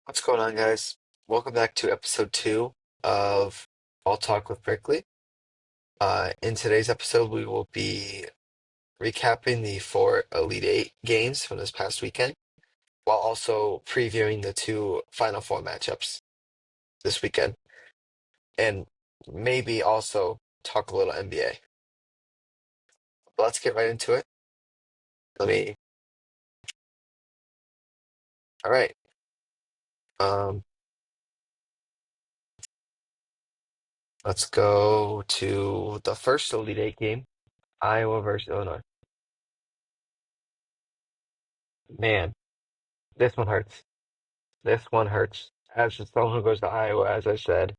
What's going on, guys? Welcome back to episode two of All Talk with Brickley. In today's episode, we will be recapping the four Elite Eight games from this past weekend, while also previewing the two Final Four matchups this weekend, and maybe also talk a little NBA. But let's get right into it. Let me. All right. Um, let's go to the first Elite Eight game, Iowa versus Illinois. Man, this one hurts. This one hurts. As just someone who goes to Iowa, as I said,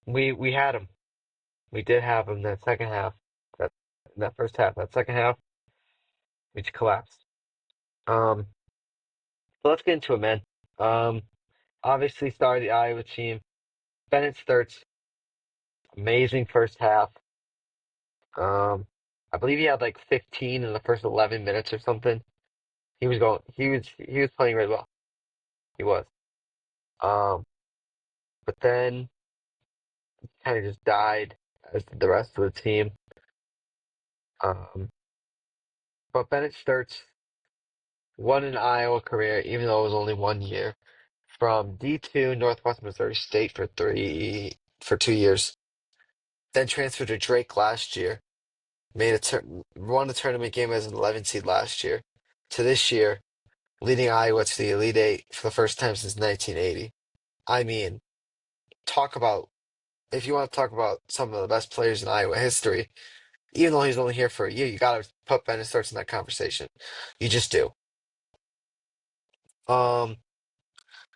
we had him. We did have him that second half. That that first half. That second half, we just collapsed. Um, but let's get into it, man. Um, obviously started the Iowa team. Bennett Sturts, amazing first half. Um, I believe he had like 15 in the first 11 minutes or something. He was going. He was playing really well. He was. Um, but then kind of just died as did the rest of the team. Um, but Bennett Sturts won an Iowa career, even though it was only 1 year, from D2 Northwest Missouri State for 2 years. Then transferred to Drake last year. Won the tournament game as an 11 seed last year. To this year, leading Iowa to the Elite Eight for the first time since 1980. I mean, talk about if you want to talk about some of the best players in Iowa history, even though he's only here for a year, you got to put Bennett Starks in that conversation. You just do. Um,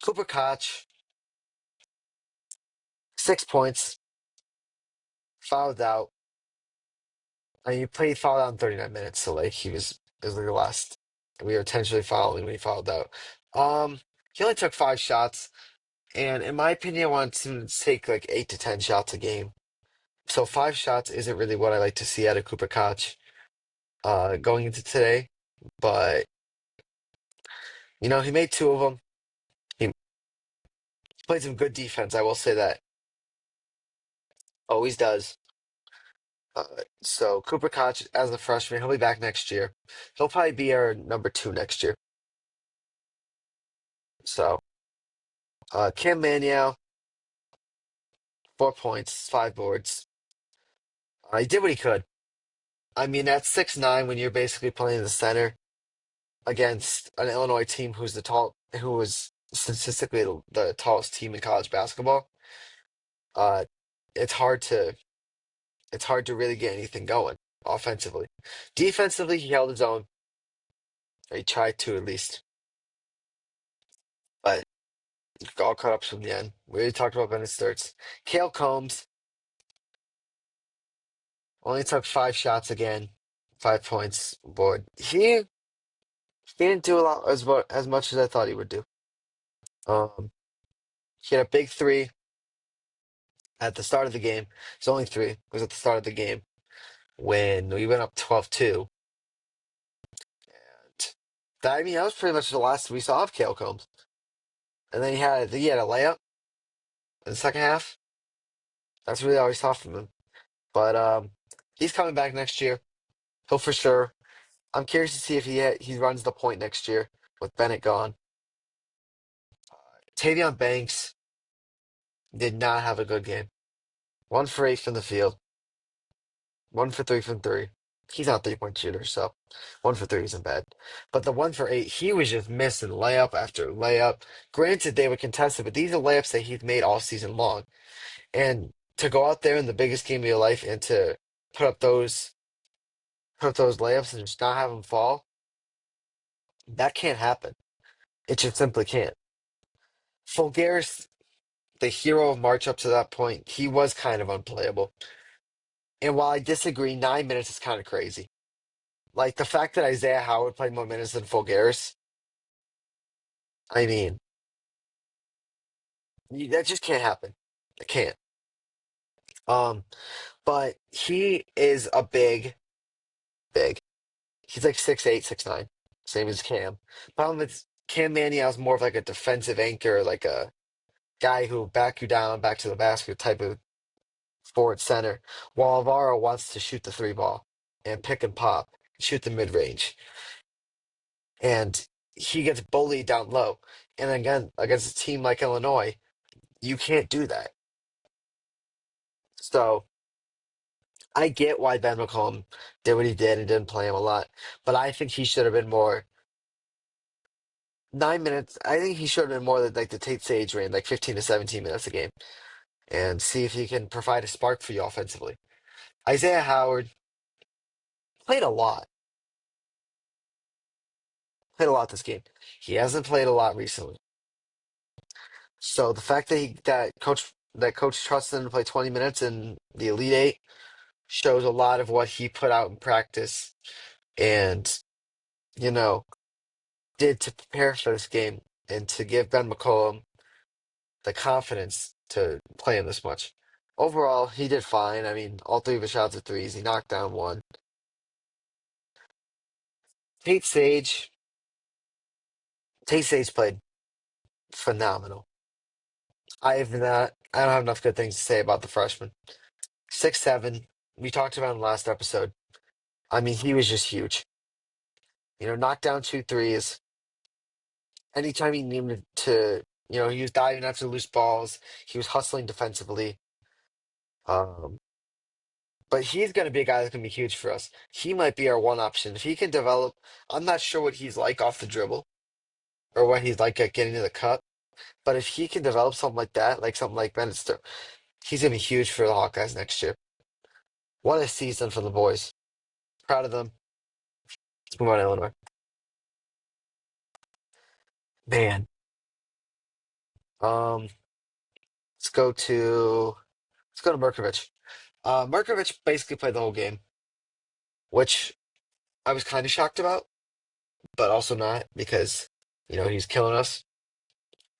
Cooper Koch, 6 points, fouled out. I mean, he played fouled out in 39 minutes, so like it was like the last. We were intentionally fouling when he fouled out. Um, he only took 5 shots, and in my opinion, I want him to take like 8 to 10 shots a game. So 5 shots isn't really what I like to see out of Cooper Koch going into today, but he made two of them. He played some good defense. I will say that. Always does. So Cooper Koch as a freshman, he'll be back next year. He'll probably be our number two next year. So Cam Manyow, 4 points, 5 boards. He did what he could. I mean, at 6'9", when you're basically playing the center against an Illinois team who was statistically the tallest team in college basketball, uh, it's hard to it's hard to really get anything going offensively. Defensively, he held his own. Or he tried to at least, but all caught up from the end. We already talked about Bennett Sturts. Kale Combs only took 5 shots again, 5 points board. He didn't do a lot as much as I thought he would do. Um, he had a big three at the start of the game. It's only three. It was at the start of the game when we went up 12-2. And I mean, that was pretty much the last we saw of Kale Combs. And then he had a layup in the second half. That's really all we saw from him. But he's coming back next year. He'll for sure. I'm curious to see if he runs the point next year with Bennett gone. Tavion Banks did not have a good game. 1 for 8 from the field. 1 for 3 from three. He's not a 3-point shooter, so 1 for 3 isn't bad. But the 1 for 8, he was just missing layup after layup. Granted, they were contested, but these are layups that he's made all season long. And to go out there in the biggest game of your life and to put up those put up those layups and just not have them fall, that can't happen. It just simply can't. Fulgaris, the hero of March up to that point, he was kind of unplayable. And while I disagree, 9 minutes is kind of crazy. Like the fact that Isaiah Howard played more minutes than Fulgaris, I mean, that just can't happen. It can't. Um, but he is a big. He's like 6'8", 6'9", same as Cam. Problem is Cam Manion's more of like a defensive anchor, like a guy who back you down, back to the basket type of forward center, while Alvaro wants to shoot the three ball and pick and pop, shoot the mid range, and he gets bullied down low. And again, against a team like Illinois, you can't do that. So I get why Ben McCollum did what he did and didn't play him a lot, but I think he should have been more 9 minutes. I think he should have been more than like the Tate Sage range, like 15 to 17 minutes a game, and see if he can provide a spark for you offensively. Isaiah Howard played a lot, played a lot this game. He hasn't played a lot recently. So the fact that coach trusted him to play 20 minutes in the Elite Eight shows a lot of what he put out in practice and, you know, did to prepare for this game and to give Ben McCollum the confidence to play him this much. Overall, he did fine. I mean, all three of his shots are threes. He knocked down one. Tate Sage, Tate Sage played phenomenal. I don't have enough good things to say about the freshman. 6'7". We talked about him last episode. I mean, he was just huge. Knocked down two threes. Anytime he needed to, he was diving after loose balls. He was hustling defensively. Um, but he's going to be a guy that's going to be huge for us. He might be our one option. If he can develop, I'm not sure what he's like off the dribble or what he's like at getting to the cup. But if he can develop something like that, like something like Benedict, he's going to be huge for the Hawkeyes next year. What a season for the boys. Proud of them. Let's move on to Illinois. Man. Um, let's go to Merkovich. Merkovich basically played the whole game, which I was kind of shocked about, but also not because he's killing us.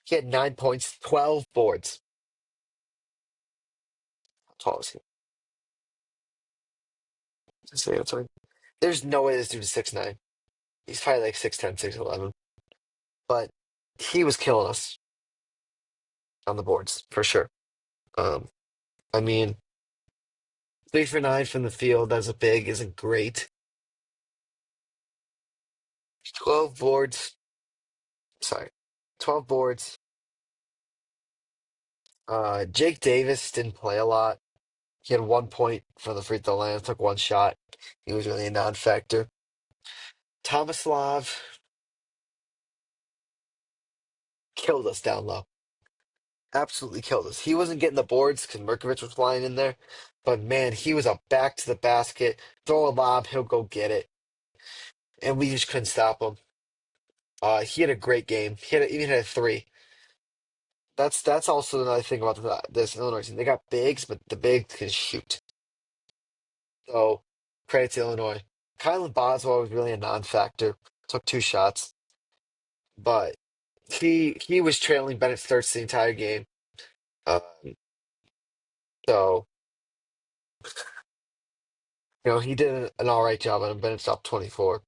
He had 9 points, 12 boards. How tall is he? Let's see, that's fine. There's no way this dude's 6'9". He's probably like 6'10", 6'11". But he was killing us on the boards for sure. Um, I mean, 3 for 9 from the field as a big isn't great. 12 boards. Sorry, 12 boards. Jake Davis didn't play a lot. He had 1 point from the free throw line, took one shot. He was really a non-factor. Tomislav killed us down low. Absolutely killed us. He wasn't getting the boards because Merkovich was flying in there. But man, he was a back to the basket, throw a lob, he'll go get it. And we just couldn't stop him. He had a great game. Even had a three. That's also another thing about this Illinois team. They got bigs, but the bigs can shoot. So credit to Illinois. Kylan Boswell was really a non-factor. Took two shots, but he was trailing Bennett Sturts the entire game. Um, so he did an all right job on him. Bennett's up 24.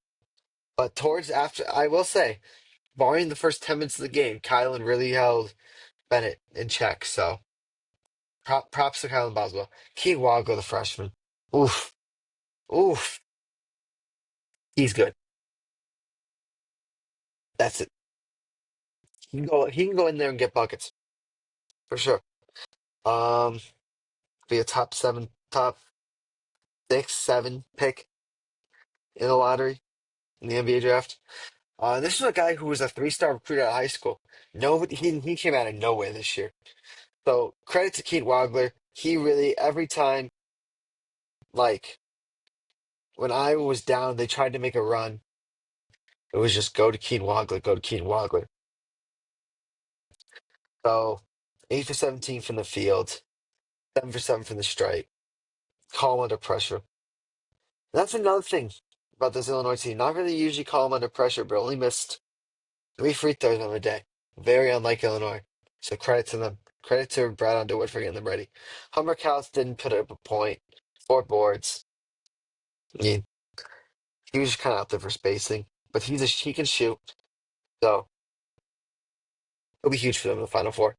But towards after, I will say, barring the first 10 minutes of the game, Kylan really held Bennett in check. So props to Kylan Boswell. Keen Wagler, the freshman. Oof, oof, he's good. That's it. He can go in there and get buckets for sure. Um, be a top seven, top 6, 7 pick in the lottery in the NBA draft. This is a guy who was a three-star recruit out of high school. Nobody, he came out of nowhere this year. So credit to Keith Wagler. He really every time, like when I was down, they tried to make a run. It was just go to Keith Wagler, go to Keith Wagler. So 8 for 17 from the field, 7 for 7 from the stripe. Call him under pressure. That's another thing about this Illinois team. Not really usually call him under pressure, but only missed 3 free throws on the day. Very unlike Illinois. So credit to them. Credit to Brad Underwood for getting them ready. Humber Cows didn't put up a point. 4 boards. He, he was just kind of out there for spacing, but he can shoot. So It'll be huge for them in the Final Four.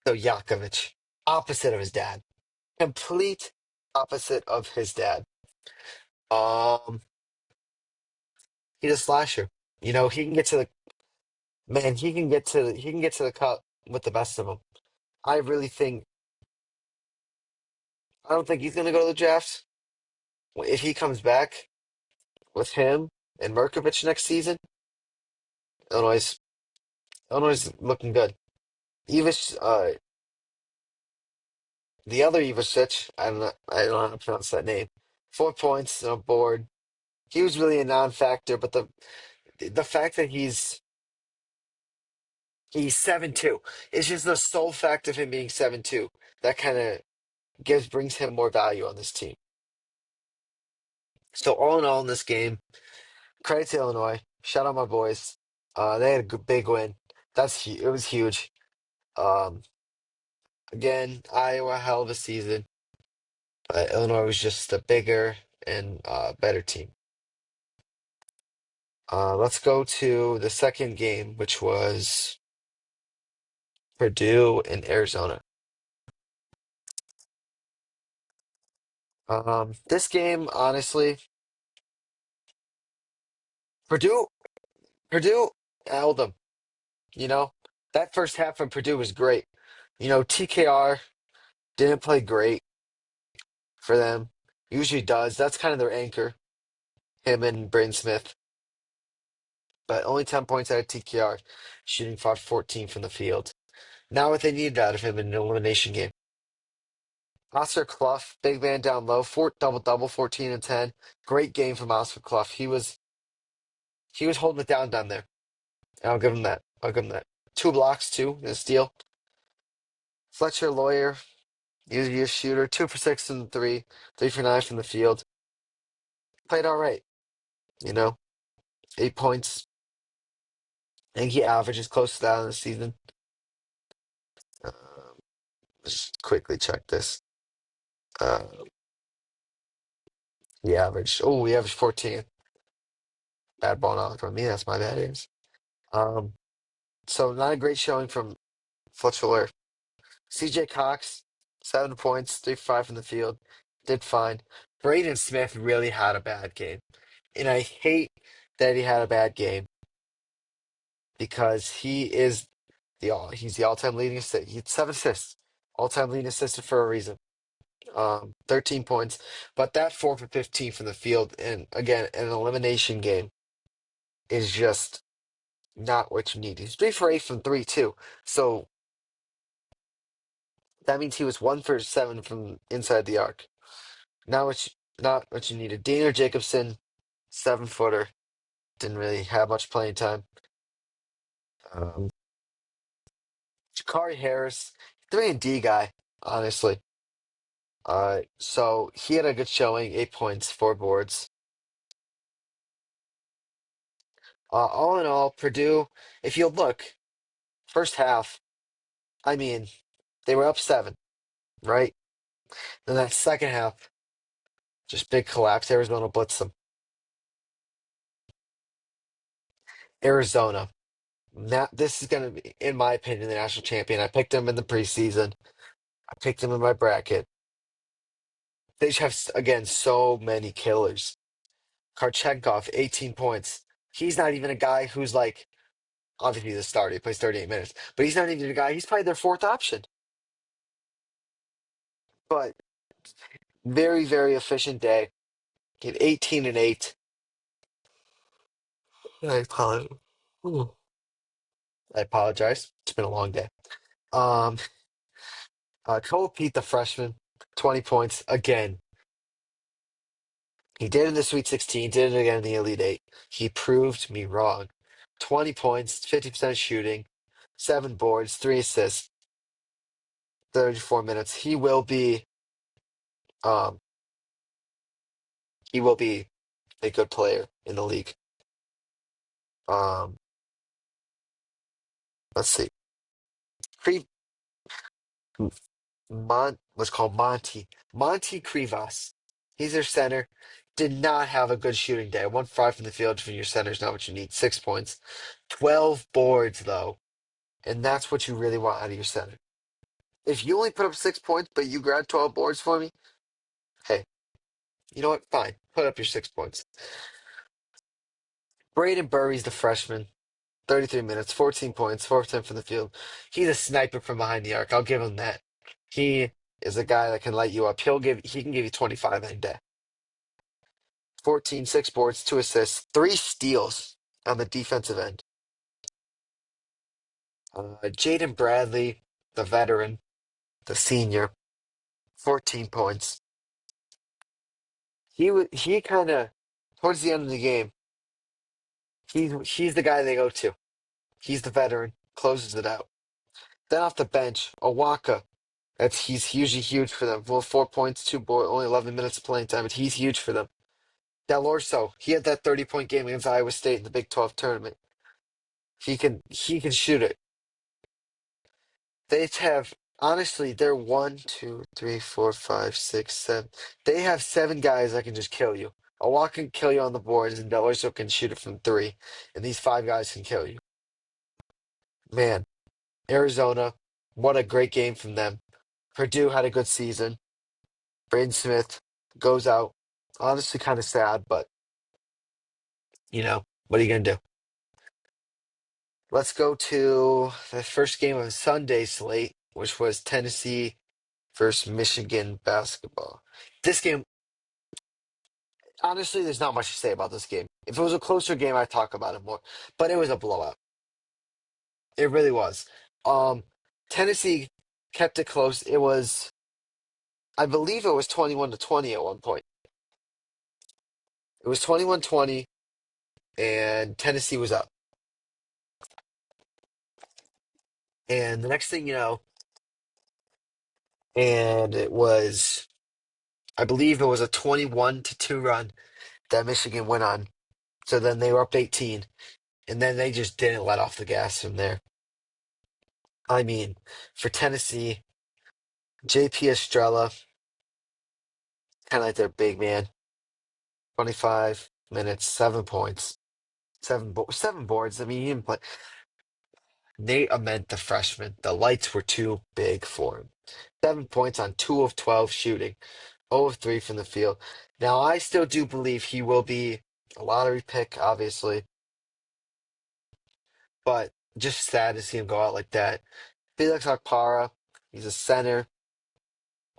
So Yakovic, opposite of his dad, complete opposite of his dad. Um, he's a slasher. He can get to the man. He can get to the cup with the best of them. I really think. I don't think he's going to go to the drafts. If he comes back with him and Merkovich next season, Illinois, Illinois is looking good. Ivic, the other Ivicic, I don't know how to pronounce that name. 4 points on a board. He was really a non-factor, but the fact that he's 7'2", it's just the sole fact of him being 7'2" that kind of brings him more value on this team. So all in all, in this game, credit to Illinois. Shout out my boys. They had a big win. It was huge. Um, again, Iowa hell of a season, but Illinois was just a bigger and better team. Let's go to the second game, which was Purdue and Arizona. This game, honestly, Purdue, Purdue held them. You know, that first half from Purdue was great. TKR didn't play great for them. Usually does. That's kind of their anchor, him and Braden Smith. But only 10 points out of TKR, shooting 5-14 from the field. Not what they needed out of him in an elimination game. Oscar Clough, big man down low, double-double, 14 and 10. Great game from Oscar Clough. He was holding it down there. And I'll give him that. I'll give him that. 2 blocks, too, and a steal. Fletcher Lawyer, he was a shooter, 2 for 6 from the three, 3 for 9 from the field. Played all right, you know, 8 points. I think he averages close to that in the season. Um, let's just quickly check this. Uh, he averaged 14. Bad ball knowledge from me. That's my bad ears. Um, so not a great showing from Fletcher Lawyer. CJ Cox, 7 points, 3 for 5 from the field. Did fine. Braden Smith really had a bad game. And I hate that he had a bad game because he's the all-time leading assist. He had 7 assists. All-time leading assistant for a reason. 13 points. But that 4 for 15 from the field, and again, an elimination game is just not what you need. He's 3 for 8 from three, too. So that means he was 1 for 7 from inside the arc. Not what you needed. Daniel Jacobson, 7-footer, didn't really have much playing time. Um, Jakari Harris, 3-and-D guy, honestly. So he had a good showing, 8 points, 4 boards. All in all, Purdue, if you look, first half, I mean, they were up 7, right? Then that second half, just big collapse. Arizona blitzed them. Arizona. Now, this is going to be, in my opinion, the national champion. I picked them in the preseason. I picked them in my bracket. They just have, again, so many killers. Karchenkov, 18 points. He's not even a guy who's like, obviously he's a starter. He plays 38 minutes, but he's not even a guy. He's probably their fourth option. But very, very efficient day. He had 18 and 8. I apologize. Ooh. I apologize. It's been a long day. Um, Cole Pete, the freshman, 20 points again. He did it in the Sweet 16, did it again in the Elite Eight. He proved me wrong. 20 points, 50% shooting, 7 boards, 3 assists, 34 minutes. Um, he will be a good player in the league. Um, let's see. Cre- what's called Monty. Monty Krivas. He's their center. did not have a good shooting day. 1 5 from the field from your center is not what you need. 6 points. 12 boards, though. And that's what you really want out of your center. If you only put up 6 points, but you grab 12 boards for me, hey, you know what? Fine. Put up your 6 points. Braden Burry's the freshman. 33 minutes, 14 points, 4 of 10 from the field. He's a sniper from behind the arc. I'll give him that. He is a guy that can light you up. He can give you 25 any day. 14, 6 boards, 2 assists, 3 steals on the defensive end. Jaden Bradley, the veteran, the senior, 14 points. He kind of towards the end of the game. He's the guy they go to. He's the veteran, closes it out. Then off the bench, Owaka. He's usually huge for them. Well, 4 points, 2 boards, only 11 minutes of playing time, but he's huge for them. Del Orso, he had that 30-point game against Iowa State in the Big 12 tournament. He can shoot it. They have honestly, they're 1, 2, 3, 4, 5, 6, 7. They have 7 guys that can just kill you. Owaka can kill you on the boards, and Del Orso can shoot it from 3, and these 5 guys can kill you. Man, Arizona, what a great game from them. Purdue had a good season. Braden Smith goes out. Honestly, kind of sad, but what are you gonna do? Let's go to the first game of Sunday slate, which was Tennessee versus Michigan basketball. This game, honestly, there's not much to say about this game. If it was a closer game, I'd talk about it more. But it was a blowout. It really was. Um, Tennessee kept it close. I believe it was 21-20 at one point. It was 21-20, and Tennessee was up. And the next thing you know, and I believe it was a 21-2 run that Michigan went on. So then they were up 18, and then they just didn't let off the gas from there. I mean, for Tennessee, JP Estrella, kind of like their big man, 25 minutes, 7 points, 7 boards. I mean, he didn't play. Nate Ament, the freshman, the lights were too big for him. 7 points on 2 of 12 shooting, 0 of 3 from the field. Now, I still do believe he will be a lottery pick, obviously, but just sad to see him go out like that. Felix Okpara, he's a center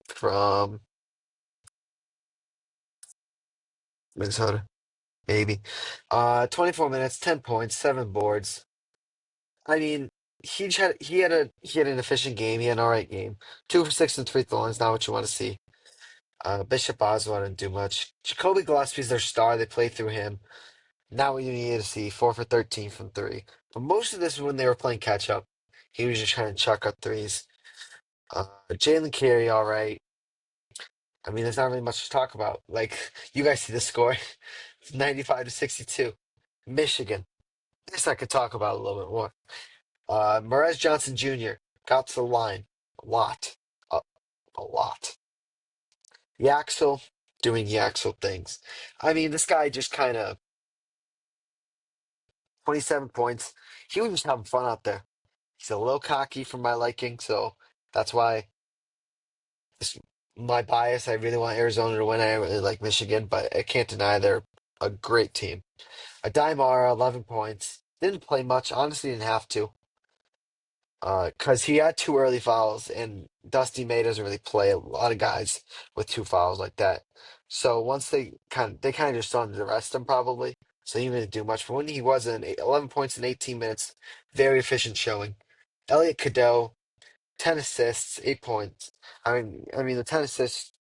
from Minnesota, maybe. 24 minutes, 10 points, 7 boards. I mean, he had an efficient game. He had an all right game. 2 for 6 and free throw lines, not what you want to see. Bishop Oswald didn't do much. Jacoby Gillespie's their star. They play through him. Not what you needed to see. 4 for 13 from 3. But most of this was when they were playing catch up. He was just trying to chuck up threes. Jalen Carey, all right. I mean, there's not really much to talk about. Like, you guys see the score. It's 95-62. Michigan. This I could talk about a little bit more. Mores Johnson Jr. got to the line. A lot. A, a lot. Yaxel doing Yaxel things. I mean, this guy just kind of 27 points. He was just having fun out there. He's a little cocky for my liking, so that's why this, my bias. I really want Arizona to win. I really like Michigan, but I can't deny they're a great team. Adimara, 11 points. Didn't play much. Honestly, didn't have to. Because he had 2 early fouls, and Dusty May doesn't really play a lot of guys with 2 fouls like that. So once they kind of just wanted to rest him probably. So he didn't do much. But when he was 11 points in 18 minutes, very efficient showing. Elliot Cadeau, 10 assists, 8 points. I mean the 10 assists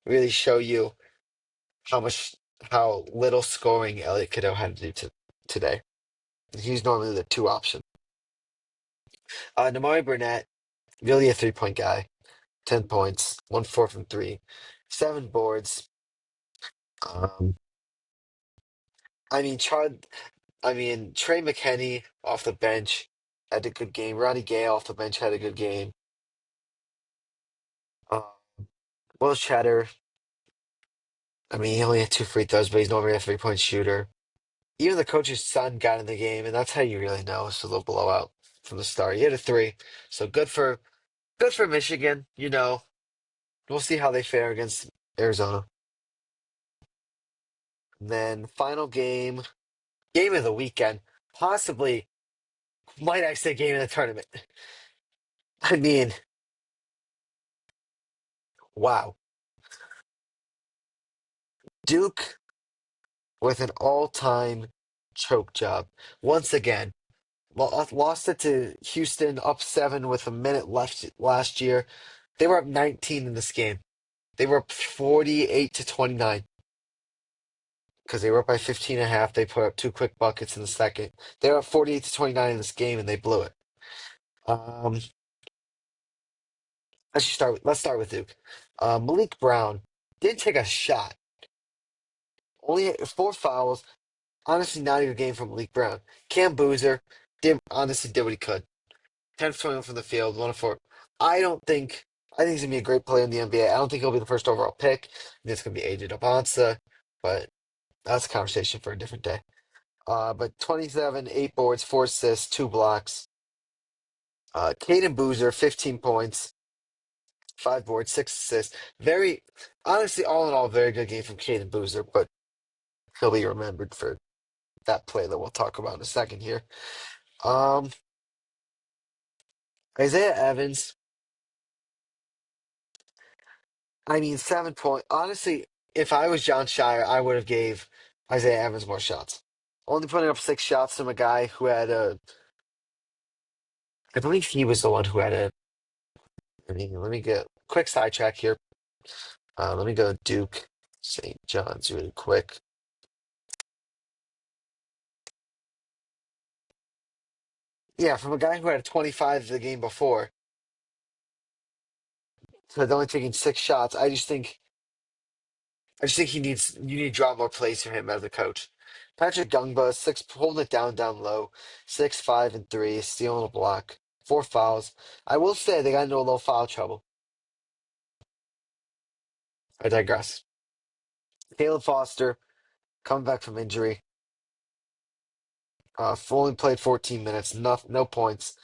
really show you how little scoring Elliot Cadeau had to do today. He's normally the 2 option. Namari Burnett, really a 3-point guy. 10 points, 1 4 from 3, 7 boards. Um, I mean, Trey McKenney off the bench had a good game. Ronnie Gay off the bench had a good game. Uh, Will Cheddar, I mean, he only had two free throws, but he's not really a three-point shooter. Even the coach's son got in the game, and that's how you really know it's a little blowout from the start. He hit a three, so good for Michigan. We'll see how they fare against Arizona. And then final game of the weekend, possibly, might I say, game of the tournament. I mean, wow, Duke with an all-time choke job once again. Lost it to Houston, up seven with a minute left last year. They were up 19 in this game. They were up 48 to 29 because they were up by 15 and a half. They put up two quick buckets in the second. They were up 48 to 29 in this game and they blew it. Um, let's start with Duke. Malik Brown did take a shot. Only four fouls. Honestly, not even a game from Malik Brown. Cam Boozer did what he could. 10 for 21 from the field, 1 of 4. I don't think I think he's gonna be a great player in the NBA. I don't think he'll be the first overall pick. I think it's gonna be AJ Debonsa, but that's a conversation for a different day. But 27, 8 boards, 4 assists, 2 blocks. Caden Boozer, 15 points, 5 boards, 6 assists. Very honestly, all in all, very good game from Caden Boozer, but he'll be remembered for that play that we'll talk about in a second here. Um, Isaiah Evans, I mean, 7 point. Honestly, if I was John Shire, I would have gave Isaiah Evans more shots. Only putting up 6 shots from a guy who had a. I believe he was the one who had a. I mean, let me get quick sidetrack here. Let me go Duke St. John's really quick. Yeah, from a guy who had a 25 the game before to only taking 6 shots. I just think you need to draw more plays for him as a coach. Patrick Gungba, six holding it down low, 6, 5, and 3, stealing a block, 4 fouls. I will say they got into a little foul trouble. I digress. Caleb Foster coming back from injury, only played 14 minutes, no points,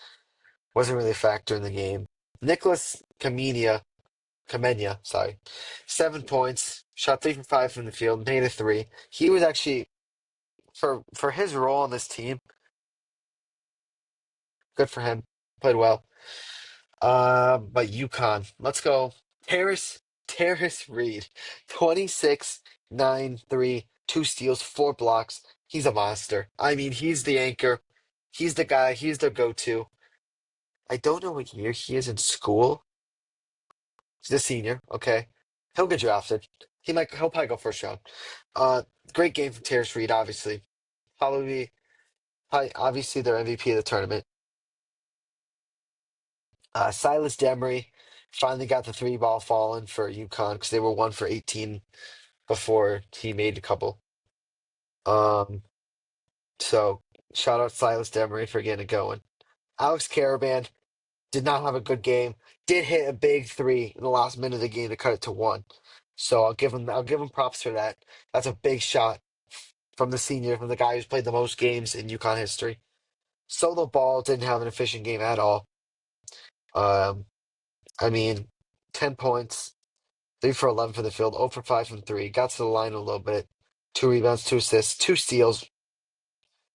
wasn't really a factor in the game. Nicholas Kamenia, sorry, 7 points, shot 3 for 5 from the field, made a three. He was actually for his role on this team, good for him. Played well. But UConn. Let's go. Terrace Reed. 26, 9, 3, 2 steals, 4 blocks. He's a monster. I mean, he's the anchor. He's the guy. He's the go-to. I don't know what year he is in school. He's a senior. Okay. He'll get drafted. He'll probably go first round. Uh, Great game from Terrace Reed, obviously. Probably obviously their MVP of the tournament. Silas Demery finally got the three ball falling for UConn because they were 1 for 18 before he made a couple. Um, so shout out Silas Demery for getting it going. Alex Caravan did not have a good game. Did hit a big three in the last minute of the game to cut it to 1. So I'll give him props for that. That's a big shot from the senior, from the guy who's played the most games in UConn history. Solo Ball didn't have an efficient game at all. Um, I mean, 10 points, 3 for 11 for the field, 0 for 5 from three. Got to the line a little bit. 2 rebounds, 2 assists, 2 steals.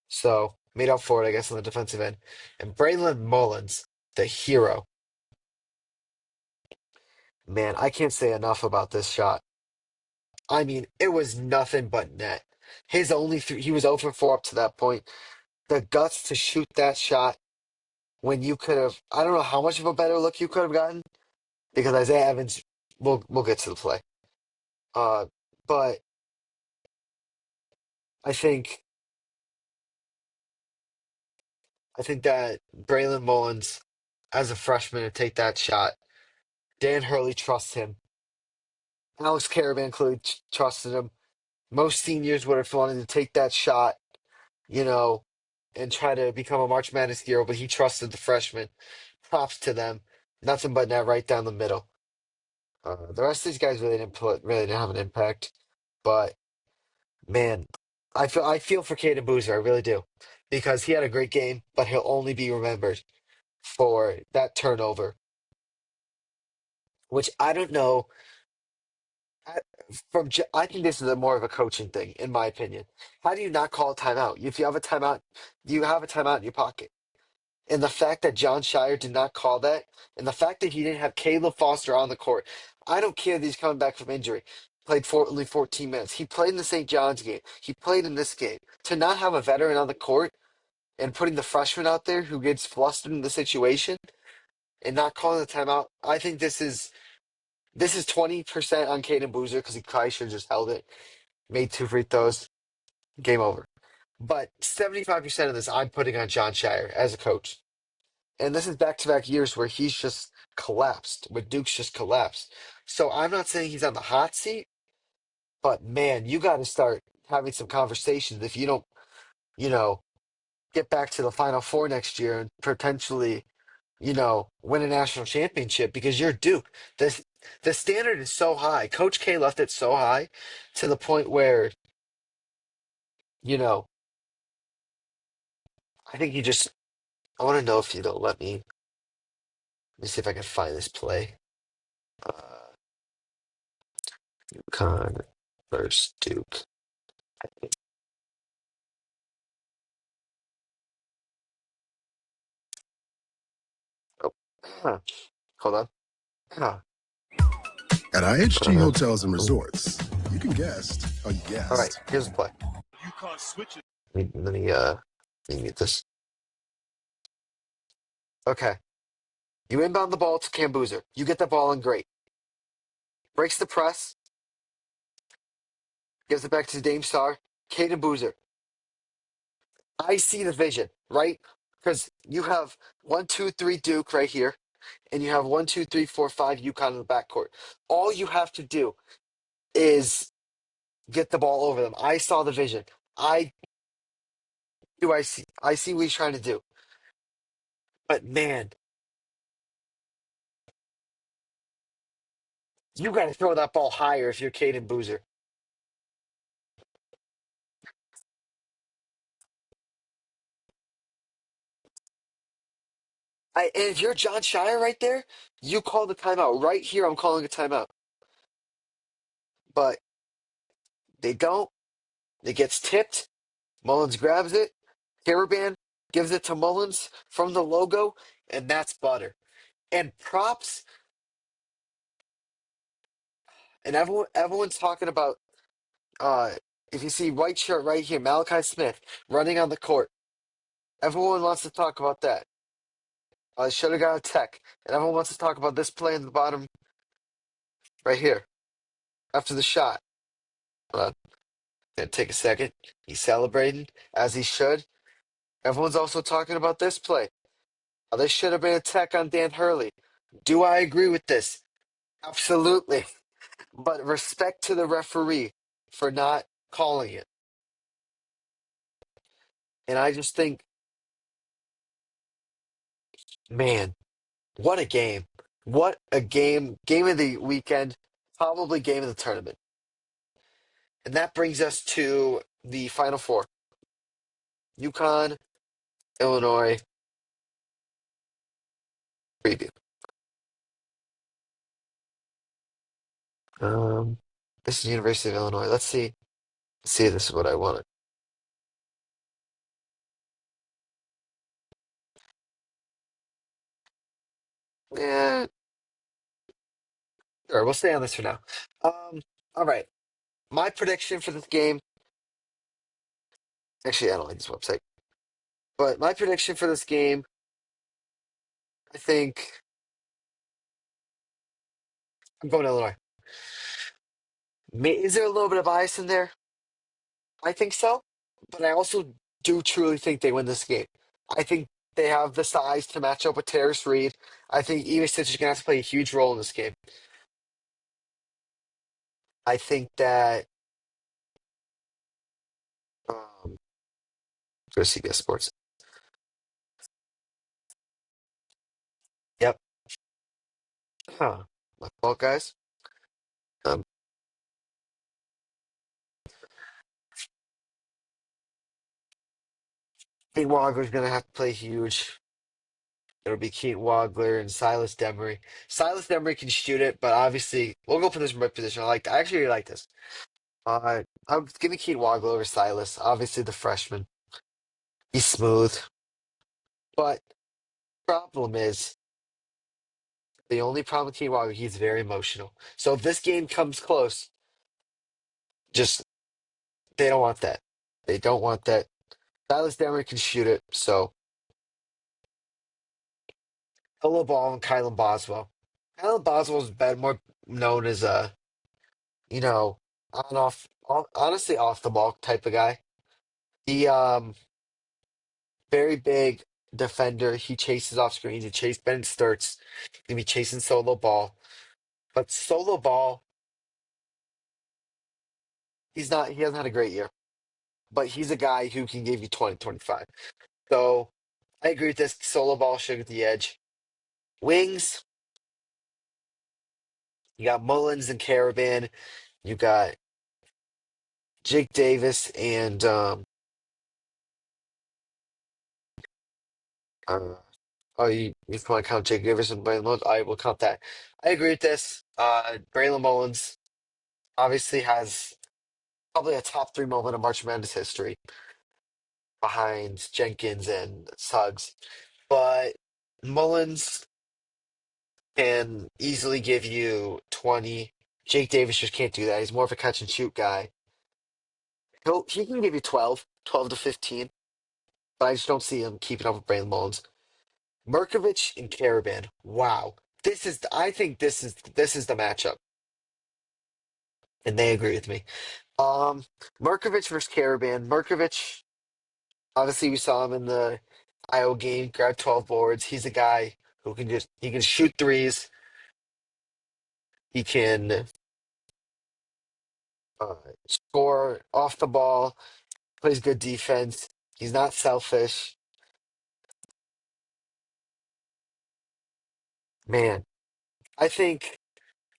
So made up for it, I guess, on the defensive end. And Braylon Mullins, the hero. Man, I can't say enough about this shot. I mean, it was nothing but net. His only three, he was 0 for 4 up to that point. The guts to shoot that shot when you could have, I don't know how much of a better look you could have gotten because Isaiah Evans, we'll get to the play. Uh, but I think I think that Braylon Mullins, as a freshman, to take that shot. Dan Hurley trusts him. Alex Caravan clearly trusted him. Most seniors would have wanted to take that shot, you know, and try to become a March Madness hero, but he trusted the freshman. Props to them. Nothing but net right down the middle. The rest of these guys really didn't have an impact. But man, I feel for Caden Boozer, I really do, because he had a great game, but he'll only be remembered for that turnover, which I don't know. I, I think this is a more of a coaching thing, in my opinion. How do you not call a timeout? If you have a timeout, you have a timeout in your pocket. And the fact that John Shire did not call that, and the fact that he didn't have Caleb Foster on the court, I don't care that he's coming back from injury. Played for only 14 minutes. He played in the St. John's game. He played in this game. To not have a veteran on the court and putting the freshman out there who gets flustered in the situation and not calling the timeout, I think this is 20% on Caden Boozer because he probably should have just held it, made two free throws, game over. But 75% of this I'm putting on John Shire as a coach. And this is back-to-back years where he's just collapsed, where Duke's just collapsed. So I'm not saying he's on the hot seat, but man, you got to start having some conversations if you don't, you know, get back to the Final Four next year and potentially, win a national championship because you're Duke. The standard is so high. Coach K left it so high to the point where, you know, I think he just. I want to know if you don't let me see if I can find this play. Uh, UConn versus Duke. Oh, huh. Hold on. Huh. At IHG Uh, Hotels and ooh. Resorts, you can guest how you All right, guest. here's the play. Let me mute this. Okay. You inbound the ball to Cambuser. You get the ball in great. Breaks the press. Gives it back to Dame Star. Caden Boozer. I see the vision, right? Because you have 1, 2, 3 Duke right here, and you have 1, 2, 3, 4, 5 UConn in the backcourt. All you have to do is get the ball over them. I saw the vision. I see what he's trying to do. But man, you got to throw that ball higher if you're Caden Boozer. And if you're John Shire right there, you call the timeout. Right here, I'm calling a timeout. But they don't. It gets tipped. Mullins grabs it. Caravan gives it to Mullins from the logo, and that's butter. And props, and everyone's talking about uh if you see white shirt right here, Malachi Smith running on the court. Everyone wants to talk about that. Should have got a tech. And everyone wants to talk about this play in the bottom right here after the shot. Uh, Gonna take a second. He's celebrating as he should. Everyone's also talking about this play. This should have been a tech on Dan Hurley. Do I agree with this? Absolutely. But respect to the referee for not calling it. And I just think, man, what a game. What a game. Game of the weekend, probably game of the tournament. And that brings us to the Final Four. UConn, Illinois preview. Um, this is University of Illinois. Let's see. See if this is what I wanted. Yeah, sure. We'll stay on this for now. All right. My prediction for this game. Actually, I don't like this website. But my prediction for this game, I think I'm going to Illinois. Is there a little bit of bias in there? I think so. But I also do truly think they win this game. I think they have the size to match up with Terrace Reed. I think Eva Stitch is going to have to play a huge role in this game. I think that. Go to CBS Sports. Yep. Huh. My fault, guys. Um, Keaton Wagler's gonna have to play huge. It'll be Keaton Wagler and Silas Demery. Silas Demery can shoot it, but obviously we'll go for this mid position. I actually really like this. I'm giving Keaton Wagler over Silas. Obviously the freshman. He's smooth. But problem is the only problem with Keaton Wagler, he's very emotional. So if this game comes close, just they don't want that. They don't want that. Silas Demery can shoot it, so Hello Ball and Kylan Boswell. Kylan Boswell's been more known as a, you know, on honestly off the ball type of guy. He very big defender. He chases off screens. He chases Ben Sturts. He's gonna be chasing solo ball. But solo ball, he hasn't had a great year. But he's a guy who can give you 20, 25. So I agree with this. Solo ball should get the edge. Wings, you got Mullins and Caravan. You got Jake Davis and uh, oh, you want to count Jake Davis and Braylon Mullins? I will count that. I agree with this. Braylon Mullins obviously has probably a top three moment of March Madness history behind Jenkins and Suggs. But Mullins can easily give you 20. Jake Davis just can't do that. He's more of a catch and shoot guy. He can give you 12, 12 to 15, but I just don't see him keeping up with Braylon Mullins. Merkovich and Caravan. Wow. I think this is the matchup. And they agree with me. Um Merkovich versus Caravan. Merkovich, obviously we saw him in the Iowa game, grabbed 12 boards. He's a guy who he can shoot threes. He can uh, score off the ball, plays good defense. He's not selfish. Man, I think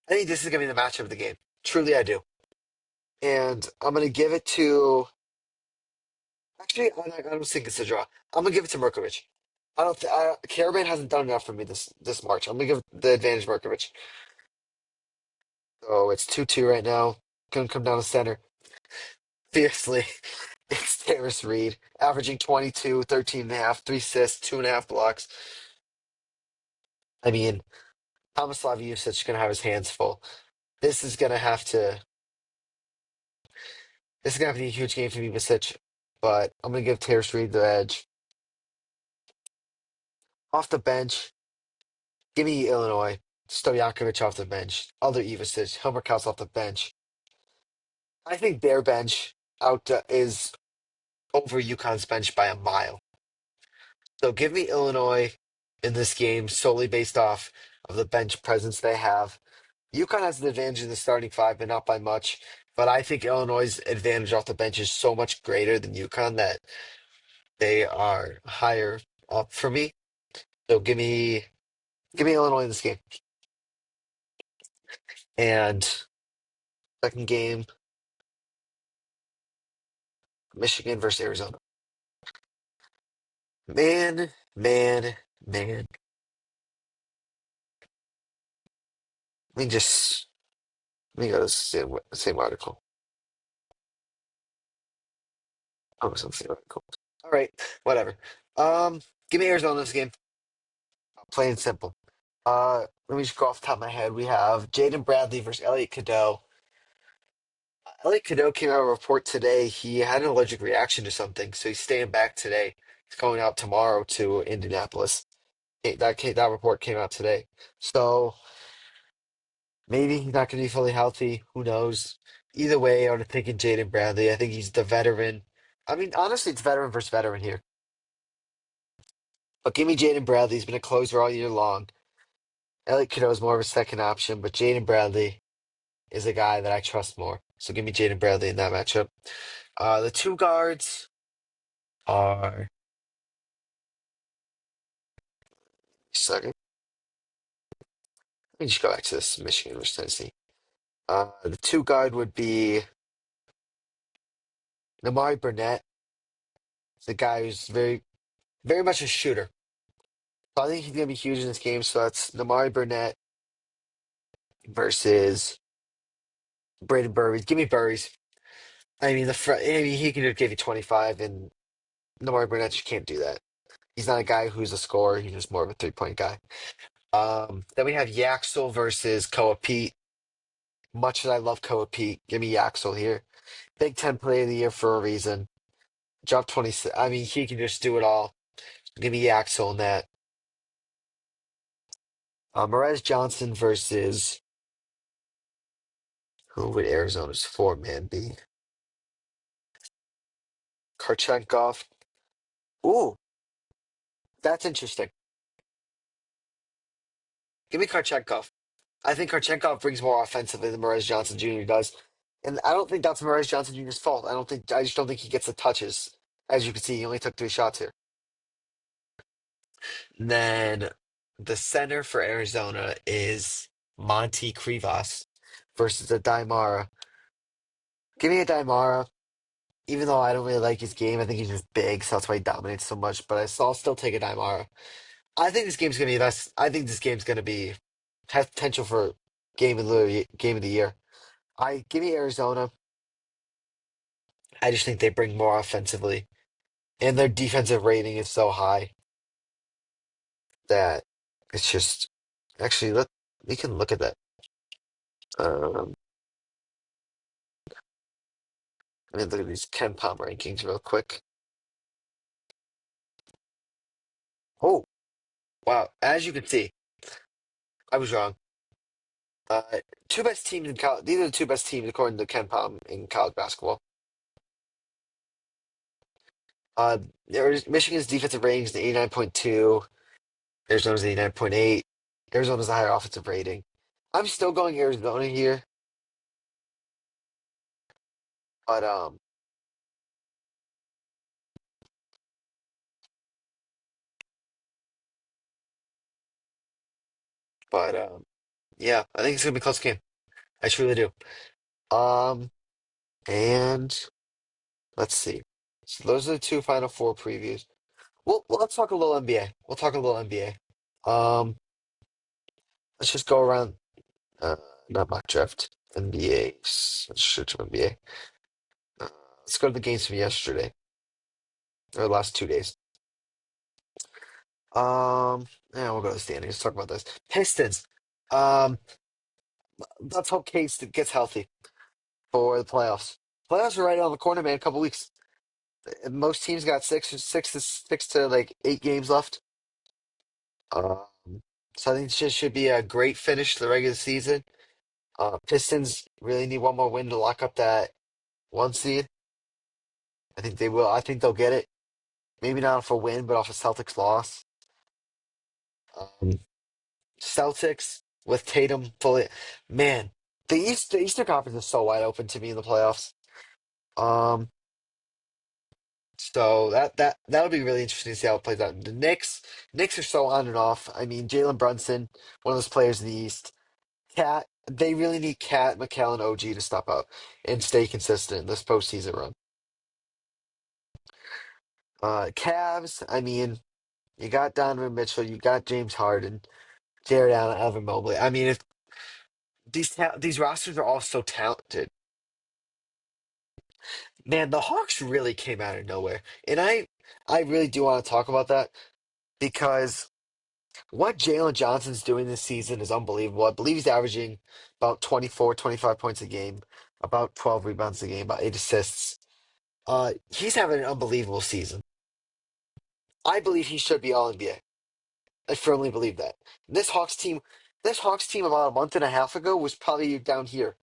this is gonna be the matchup of the game. Truly I do. And I'm gonna give it to actually I don't think it's a draw. I'm gonna give it to Merkovich. I don't Caravan hasn't done enough for me this March. I'm gonna give the advantage Merkovich. So it's 2-2 right now. Gonna come down the center. Fiercely. It's Terrace Reed, averaging 22, 13 and a half, 3 assists, 2.5 blocks. I mean, Tomislav Usage gonna have his hands full. This is gonna have to. This is gonna have to be a huge game for me, Usage. But I'm gonna give Terrace Reed the edge. Off the bench, give me Illinois. Stojakovic off the bench. Other Ivasic. Hilmerkaus off the bench. I think their bench is over UConn's bench by a mile. So give me Illinois in this game solely based off of the bench presence they have. UConn has an advantage in the starting five, but not by much. But I think Illinois' advantage off the bench is so much greater than UConn that they are higher up for me. So give me Illinois in this game. And second game, Michigan versus Arizona. Man, man, man. Let me just let me go to the same article. Oh, it's on the same article. All right, whatever. Give me Arizona in this game. Plain and simple. Let me just go off the top of my head. We have Jaden Bradley versus Elliot Cadeau. Elliot Cadeau came out with a report today. He had an allergic reaction to something, so he's staying back today. He's going out tomorrow to Indianapolis. That report came out today. So maybe he's not going to be fully healthy. Who knows? Either way, I would have taken Jaden Bradley. I think he's the veteran. I mean, honestly, it's veteran versus veteran here. But give me Jaden Bradley. He's been a closer all year long. Elliot Cadeau is more of a second option, but Jaden Bradley is a guy that I trust more. So give me Jaden Bradley in that matchup. The two guards are second. Let me just go back to this Michigan versus Tennessee. The two guard would be Namari Burnett, the guy who's very very much a shooter. So I think he's gonna be huge in this game. So that's Namari Burnett versus Braden Burries. Give me Burries. I mean I mean he can just give you 25, and Namari Burnett you can't do that. He's not a guy who's a scorer. He's just more of a 3-point guy. Then we have Yaxel versus Koa Pete. Much as I love Koa Pete, give me Yaxel here. Big Ten Player of the Year for a reason. Drop 26. I mean, he can just do it all. Give me Yaxel in that. Perez Johnson versus who would Arizona's four-man be? Karchenkov. Ooh, that's interesting. Give me Karchenkov. I think Karchenkov brings more offensively than Perez Johnson Jr. does. And I don't think that's Perez Johnson Jr.'s fault. I just don't think he gets the touches. As you can see, he only took 3 shots here. Then the center for Arizona is Monty Krivas versus a Daimara. Give me a Daimara. Even though I don't really like his game, I think he's just big, so that's why he dominates so much. But I'll still take a Daimara. I think this game's gonna be less. I think this game's gonna be has potential for game of the year. I give me Arizona. I just think they bring more offensively, and their defensive rating is so high that it's just actually let we can look at that. Um, Let me look at these Ken Palm rankings real quick. Oh, wow. As you can see, I was wrong. Two best teams in college. These are the two best teams according to Ken Palm in college basketball. Michigan's defensive rating is 89.2. Arizona's 89.8. Arizona's a higher offensive rating. I'm still going Arizona here, but but yeah, I think it's gonna be a close game. I truly do. Um, and let's see. So those are the two Final Four previews. Well, let's talk a little NBA. We'll talk a little NBA. Um, let's just go around. Uh, Not mock draft. NBA. Let's shoot to NBA. Let's go to the games from yesterday or the last 2 days. Yeah, we'll go to the standings. Let's talk about this. Pistons. Um, let's hope Case gets healthy for the playoffs. Playoffs are right on the corner, man. A couple weeks. Most teams got six to like 8 games left. Um, so I think this should be a great finish to the regular season. Pistons really need one more win to lock up that 1 seed. I think they will. I think they'll get it. Maybe not off a win, but off a Celtics loss. Um, Celtics with Tatum fully. Man, the Eastern Conference is so wide open to me in the playoffs. Um, so that'll be really interesting to see how it plays out. The Knicks are so on and off. I mean, Jalen Brunson, one of those players in the East. Cat, they really need Cat, McCall, OG to step up and stay consistent in this postseason run. Cavs, I mean, you got Donovan Mitchell, you got James Harden, Jared Allen, Evan Mobley. I mean, if these rosters are all so talented, man, the Hawks really came out of nowhere, and I really do want to talk about that because what Jalen Johnson's doing this season is unbelievable. I believe he's averaging about 24, 25 points a game, about 12 rebounds a game, about 8 assists. He's having an unbelievable season. I believe he should be all NBA. I firmly believe that. This Hawks team, this Hawks team about a month and a half ago was probably down here,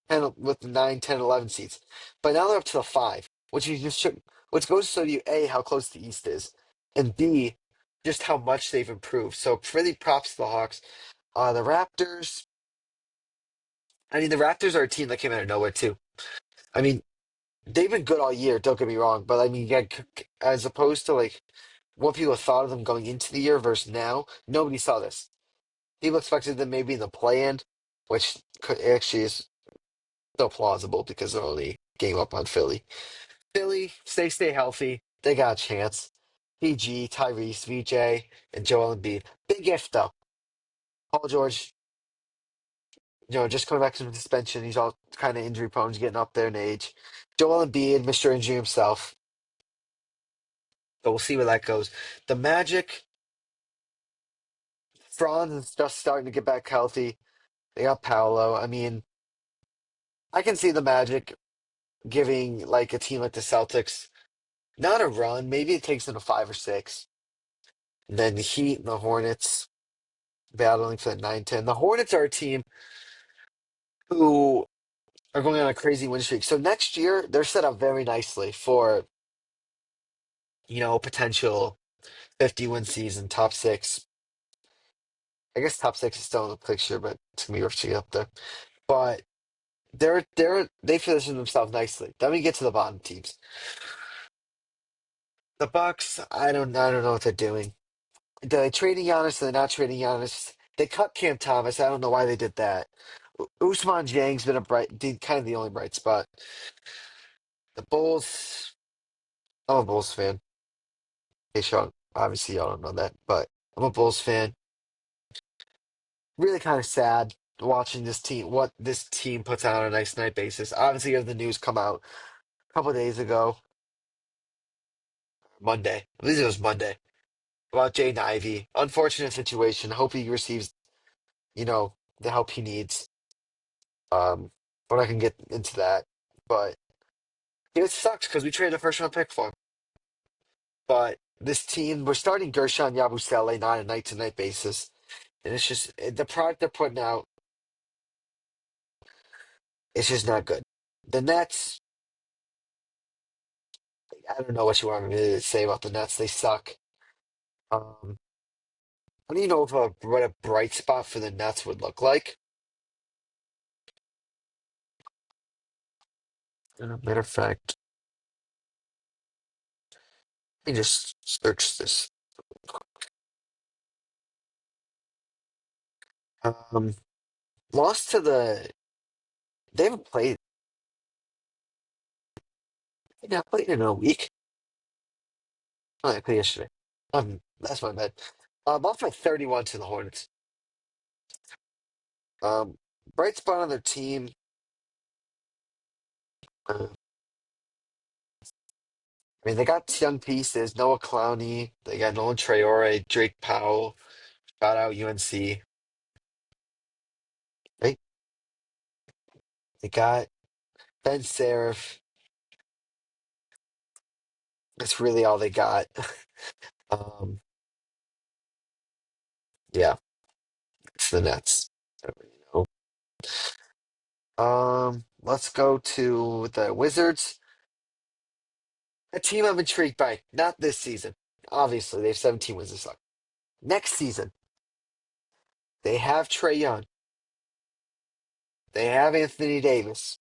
and with the 9, 10, 11 seats. But now they're up to the five, which goes to show you A, how close the East is, and B, just how much they've improved. So really props to the Hawks. The Raptors, I mean, the Raptors are a team that came out of nowhere too. I mean, they've been good all year, don't get me wrong, but I mean, yeah, as opposed to like what people thought of them going into the year versus now, nobody saw this. People expected them maybe in the play-in, which actually is still plausible because they're only game up on Philly. Philly, stay healthy. They got a chance. PG, Tyrese, VJ, and Joel Embiid. Big if though. Paul George, just coming back from suspension, he's all kind of injury prone, he's getting up there in age. Joel Embiid, Mr. Injury himself. So we'll see where that goes. The Magic, Franz is just starting to get back healthy. They got Paolo. I mean, I can see the Magic giving like a team like the Celtics not a run. Maybe it takes them to 5 or 6. And then the Heat and the Hornets battling for the 9-10. The Hornets are a team who are going on a crazy win streak. So next year they're set up very nicely for potential 50-win season, top six. I guess top six is still in the picture, but it's gonna be rough to get up there. But they position themselves nicely. Then we get to the bottom teams. The Bucks, I don't know what they're doing. They're trading Giannis, they're not trading Giannis. They cut Cam Thomas. I don't know why they did that. Usman Jang's been kind of the only bright spot. The Bulls, I'm a Bulls fan. Hey, Sean, obviously y'all don't know that, but I'm a Bulls fan. Really kind of sad watching what this team puts out on a nice night basis. Obviously, you have the news come out a couple days ago, Monday. I believe it was Monday about Jaden Ivey. Unfortunate situation. Hope he receives, the help he needs. We're not gonna get into that, but it sucks because we traded a first round pick for him. But this team, we're starting Gershon Yabusele not on a night to night basis, and it's just the product they're putting out. It's just not good. The Nets, I don't know what you want me to say about the Nets. They suck. Um, I don't even know what a bright spot for the Nets would look like. Matter of fact, let me just search this. Um, lost to the. They haven't played. They not played in a week. Oh, they played yesterday. That's my bad. Lost by 31 to the Hornets. Um, bright spot on their team. I mean, they got young pieces. Noah Clowney. They got Nolan Traore, Drake Powell. Shout out UNC. Right? They got Ben Serif. That's really all they got. Um, yeah, it's the Nets. I don't really know. Let's go to the Wizards. A team I'm intrigued by. Not this season. Obviously, they have 17 wins this year. Next season, they have Trey Young. They have Anthony Davis.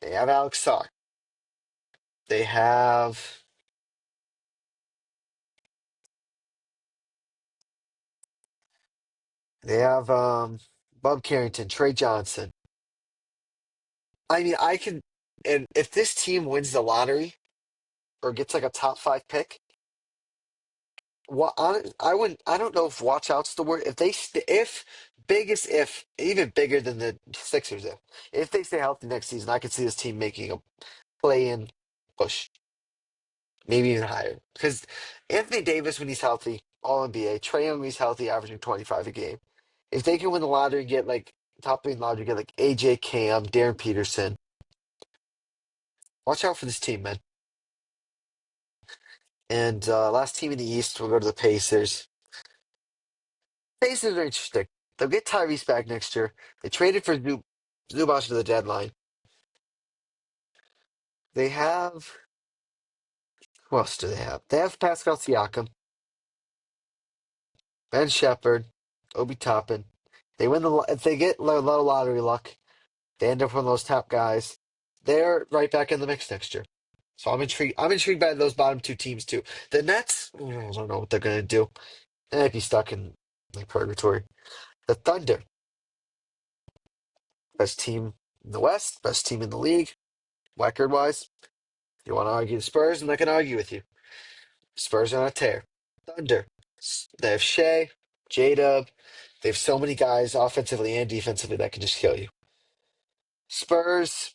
They have Alex Sark. They have Bub Carrington, Trey Johnson. I mean, and if this team wins the lottery or gets like a top five pick, I wouldn't. I don't know if watch out's the word. If biggest if even bigger than the Sixers, if they stay healthy next season, I could see this team making a play-in push, maybe even higher. Because Anthony Davis, when he's healthy, All NBA. Trey Young, when he's healthy, averaging 25 a game. If they can win the lottery, get like top three in the lottery, get like AJ Cam, Darren Peterson. Watch out for this team, man. And last team in the East, we'll go to the Pacers. Pacers are interesting. They'll get Tyrese back next year. They traded for Zubac to the deadline. They have who else do they have? They have Pascal Siakam, Ben Shepherd, Obi Toppin. They win if they get a lot of lottery luck, they end up one of those top guys. They're right back in the mix next year. So I'm intrigued. I'm intrigued by those bottom two teams too. The Nets, I don't know what they're gonna do. They might be stuck in like purgatory. The Thunder, best team in the West, best team in the league, record wise. You want to argue the Spurs? I'm not gonna argue with you. Spurs are on a tear. Thunder. They have Shea, J-Dub. They have so many guys offensively and defensively that can just kill you. Spurs,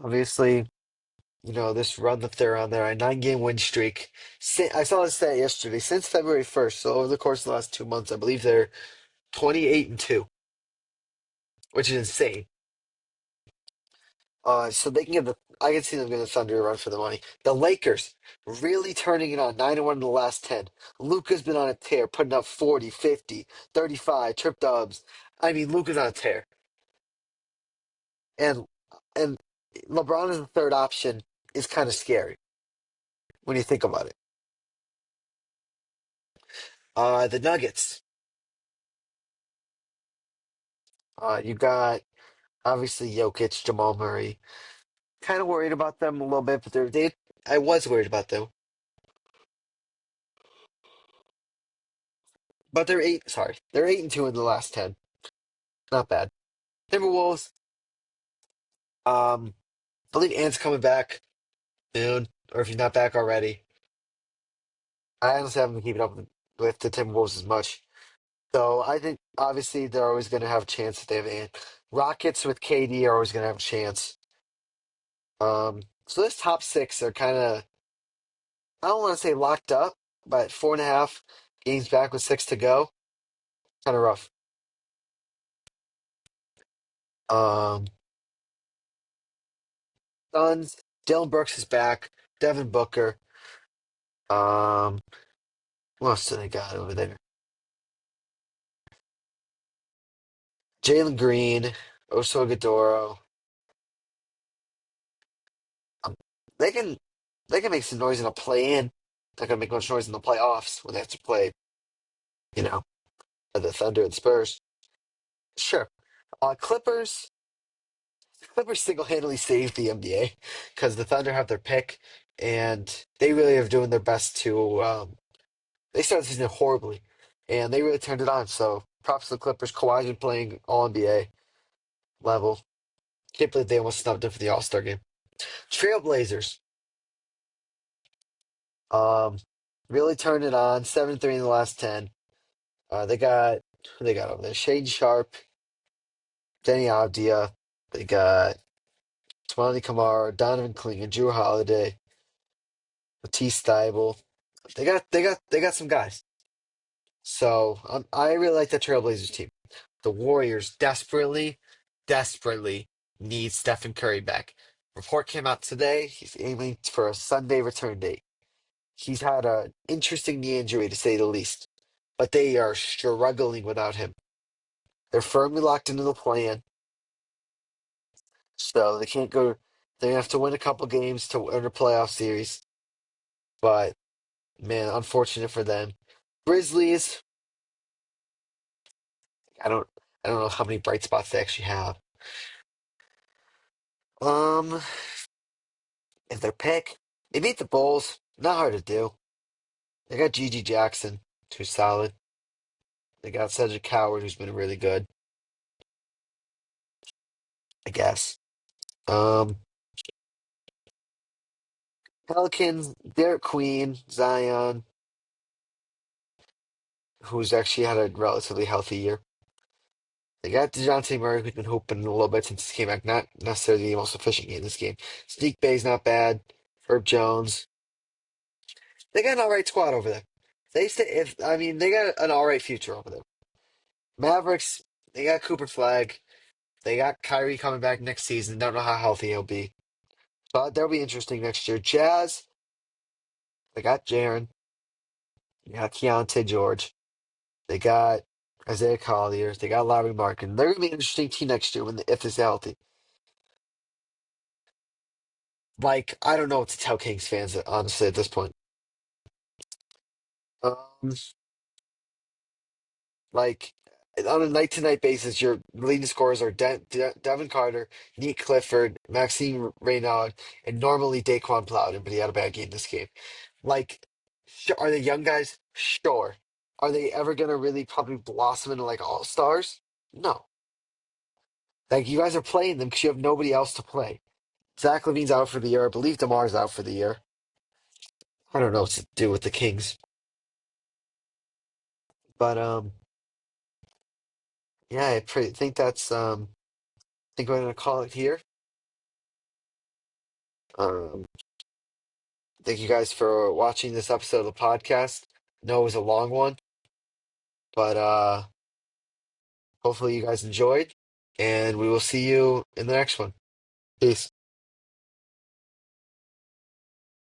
obviously, this run that they're on there, a 9-game win streak. I saw this stat yesterday. Since February 1st, so over the course of the last 2 months, I believe they're 28-2, which is insane. So they can give I can see them giving the Thunder a run for the money. The Lakers really turning it on, 9-1 in the last 10. Luka's been on a tear, putting up 40, 50, 35, trip dubs. I mean, Luka's on a tear. And and LeBron as the third option is kind of scary when you think about it. The Nuggets. You got obviously Jokic, Jamal Murray. Kind of worried about them a little bit, but I was worried about them. But they're eight. Sorry, they're 8-2 in the last 10. Not bad. Timberwolves. I believe Ant's coming back soon, or if he's not back already. I honestly haven't been keeping up with the Timberwolves as much. So I think obviously they're always going to have a chance if they have Ant. Rockets with KD are always going to have a chance. So this top six are kind of, I don't want to say locked up, but 4.5 games back with six to go. Kind of rough. Um, Suns, Dylan Brooks is back. Devin Booker. Um, what else do they got over there? Jalen Green, Oso Gadoro. Um, they can they can make some noise in a play in. They're gonna make much noise in the playoffs when they have to play, you know, the Thunder and Spurs. Sure. Clippers. Clippers single-handedly saved the NBA because the Thunder have their pick, and they really are doing their best to. They started the season horribly, and they really turned it on. So props to the Clippers. Kawhi's been playing all NBA level. Can't believe they almost snubbed him for the All Star game. Trailblazers. Um, really turned it on. 7-3 in the last 10. They got who they got over there? Shade Sharp, Denny Avdia. They got Tamani Kamara, Donovan Clingan, Drew Holiday, Matisse Thybulle. They got some guys. So I really like the Trailblazers team. The Warriors desperately need Stephen Curry back. Report came out today. He's aiming for a Sunday return date. He's had an interesting knee injury to say the least, but they are struggling without him. They're firmly locked into the plan, so they can't go. They have to win a couple games to earn a playoff series. But man, unfortunate for them. Grizzlies. I don't. I don't know how many bright spots they actually have. Um, if their pick, they beat the Bulls. Not hard to do. They got Gigi Jackson, who's solid. They got Cedric Coward, who's been really good. I guess. Um, Pelicans, Derek Queen, Zion, who's actually had a relatively healthy year. They got DeJounte Murray, who's been hooping a little bit since he came back. Not necessarily the most efficient in this game. Sneak Bay's not bad. Herb Jones. They got an all right squad over there. They stay, if I mean they got an all right future over there. Mavericks, they got Cooper Flag. They got Kyrie coming back next season. Don't know how healthy he'll be. But that'll be interesting next year. Jazz, they got Jaren. They got Keontae George. They got Isaiah Collier. They got Larry Markin. They're gonna be an interesting team next year if it's healthy. Like, I don't know what to tell Kings fans, honestly, at this point. Um, like, on a night-to-night basis, your leading scorers are Devin Carter, Nick Clifford, Maxime Reynaud, and normally Daquan Plowden, but he had a bad game this game. Like, are they young guys? Sure. Are they ever going to really probably blossom into, like, all-stars? No. Like, you guys are playing them because you have nobody else to play. Zach Levine's out for the year. I believe DeMar's out for the year. I don't know what to do with the Kings, but yeah, think that's I think we're gonna call it here. Um, thank you guys for watching this episode of the podcast. I know it was a long one, but hopefully you guys enjoyed, and we will see you in the next one. Peace.